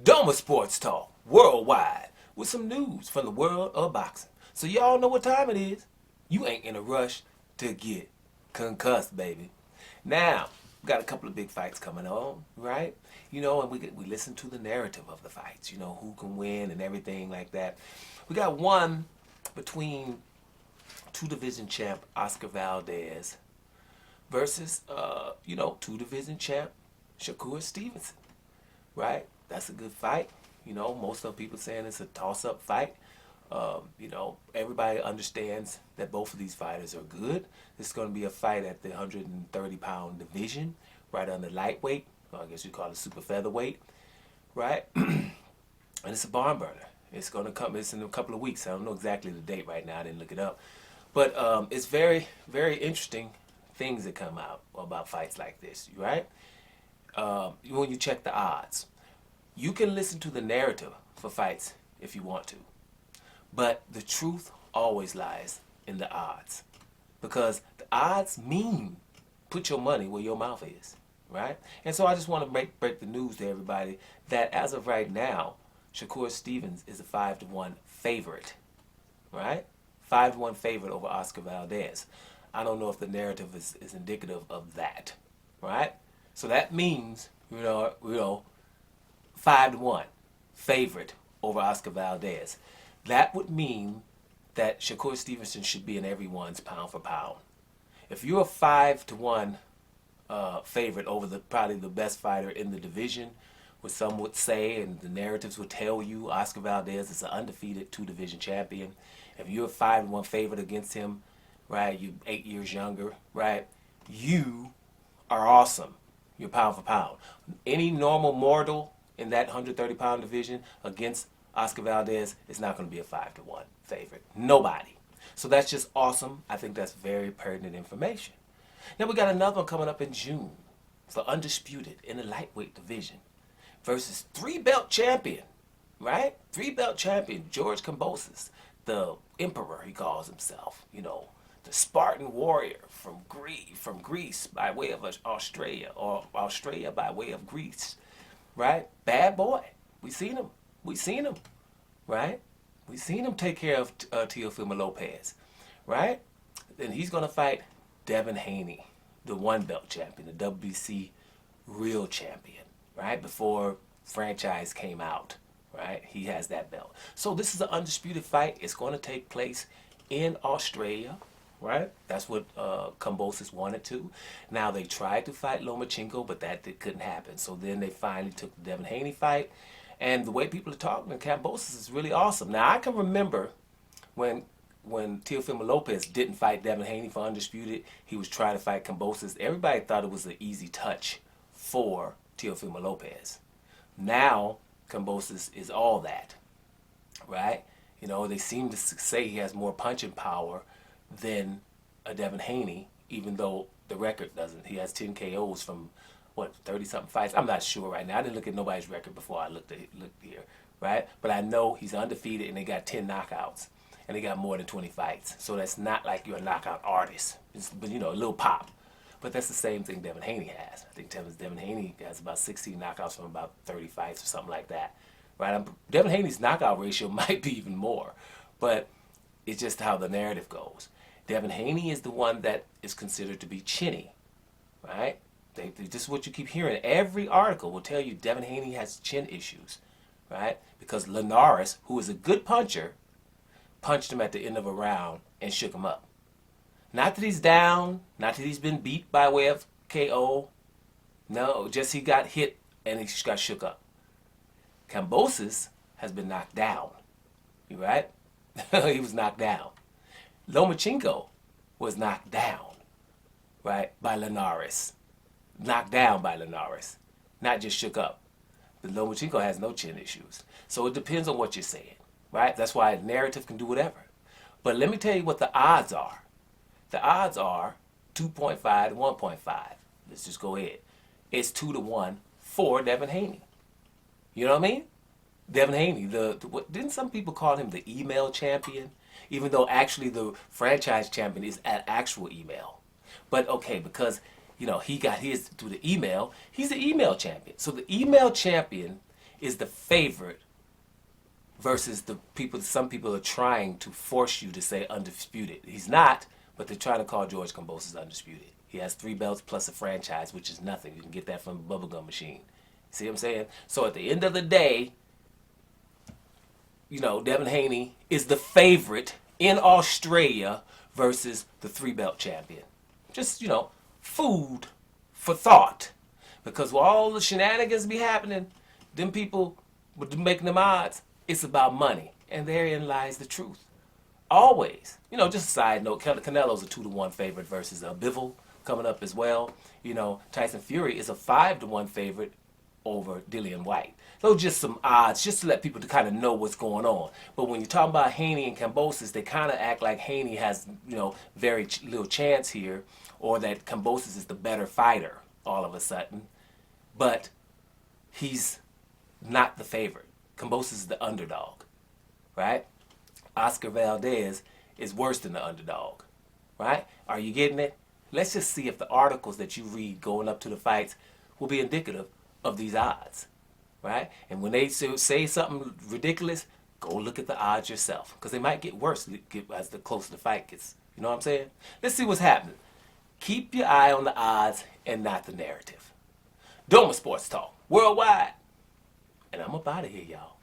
Doma Sports Talk worldwide with some news from the world of boxing. So y'all know what time it is. You ain't in a rush to get concussed, baby. Now, we got a couple of big fights coming on, right? You know, and we listen to the narrative of the fights, you know, who can win and everything like that. We got one between two-division champ Oscar Valdez versus, two-division champ Shakur Stevenson, right? That's a good fight. You know, most of the people saying it's a toss-up fight. Everybody understands that both of these fighters are good. This is going to be a fight at the 130-pound division, right under lightweight. I guess you call it super featherweight, right? And it's a barn burner. It's going to come. It's in a couple of weeks. I don't know exactly the date right now. I didn't look it up. But it's very, very interesting things that come out about fights like this, right? When you check the odds. You can listen to the narrative for fights if you want to. But the truth always lies in the odds. Because the odds mean put your money where your mouth is, right? And so I just want to break the news to everybody that as of right now, Shakur Stevens is a 5-1 favorite, right? 5-1 favorite over Oscar Valdez. I don't know if the narrative is indicative of that, right? So that means, 5-1 favorite over Oscar Valdez. That would mean that Shakur Stevenson should be in everyone's pound for pound. If you're a 5-1 favorite over probably the best fighter in the division, what some would say and the narratives would tell you, Oscar Valdez is an undefeated two-division champion. If you're a 5-1 favorite against him, right, you're 8 years younger, right, you are awesome. You're pound for pound. Any normal mortal in that 130-pound division against Oscar Valdez is not going to be a 5-1 favorite. Nobody. So that's just awesome. I think that's very pertinent information. Now we got another one coming up in June for undisputed in the lightweight division versus three-belt champion, right? Three-belt champion George Kambosos, the emperor he calls himself, the Spartan warrior from Greece by way of Australia, or Australia by way of Greece, right? Bad boy. We seen him, right? We seen him take care of Teofimo Lopez, right? Then he's going to fight Devin Haney, the one-belt champion, the WBC real champion, right? Before franchise came out, right? He has that belt. So this is an undisputed fight. It's going to take place in Australia, right? That's what Kambosos wanted to. Now, they tried to fight Lomachenko, but that couldn't happen. So then they finally took the Devin Haney fight. And the way people are talking, Kambosos is really awesome. Now, I can remember when Teofimo Lopez didn't fight Devin Haney for undisputed, he was trying to fight Kambosos. Everybody thought it was an easy touch for Teofimo Lopez. Now, Kambosos is all that, right? They seem to say he has more punching power than a Devin Haney, even though the record doesn't. He has 10 KOs from 30-something fights. I'm not sure right now. I didn't look at nobody's record before I looked here, right? But I know he's undefeated and they got 10 knockouts and they got more than 20 fights. So that's not like you're a knockout artist. But a little pop. But that's the same thing Devin Haney has. I think Devin Haney has about 16 knockouts from about 30 fights or something like that, right? Devin Haney's knockout ratio might be even more, but it's just how the narrative goes. Devin Haney is the one that is considered to be chinny, right? This is what you keep hearing. Every article will tell you Devin Haney has chin issues, right? Because Linares, who is a good puncher, punched him at the end of a round and shook him up. Not that he's down, not that he's been beat by way of KO. No, just he got hit and he got shook up. Kambosos has been knocked down, right? He was knocked down. Lomachenko was knocked down, right, by Linares. Knocked down by Linares, not just shook up. But Lomachenko has no chin issues. So it depends on what you're saying, right? That's why a narrative can do whatever. But let me tell you what the odds are. The odds are 2.5 to 1.5. Let's just go ahead. It's 2-1 for Devin Haney. You know what I mean? Devin Haney, didn't some people call him the email champion? Even though actually the franchise champion is at actual email. But okay, because he got his through the email, he's the email champion. So the email champion is the favorite versus the people. Some people are trying to force you to say undisputed. He's not, but they're trying to call George Kambosos undisputed. He has 3 belts plus a franchise, which is nothing. You can get that from a bubblegum machine. See what I'm saying? So at the end of the day, Devin Haney is the favorite in Australia versus the 3-belt champion. Just, food for thought. Because while all the shenanigans be happening, them people making them odds, it's about money. And therein lies the truth. Always. Just a side note, Canelo's a 2-1 favorite versus Bivol coming up as well. Tyson Fury is a 5-1 favorite over Dillian White. Those just some odds, just to let people to kind of know what's going on. But when you talk about Haney and Kambosos, they kind of act like Haney has, very little chance here, or that Kambosos is the better fighter all of a sudden. But he's not the favorite. Kambosos is the underdog, right? Oscar Valdez is worse than the underdog, right? Are you getting it? Let's just see if the articles that you read going up to the fights will be indicative of these odds, right? And when they say something ridiculous, go look at the odds yourself, because they might get worse as the closer the fight gets. You know what I'm saying? Let's see what's happening. Keep your eye on the odds and not the narrative. Doma Sports Talk, worldwide. And I'm up out of here, y'all.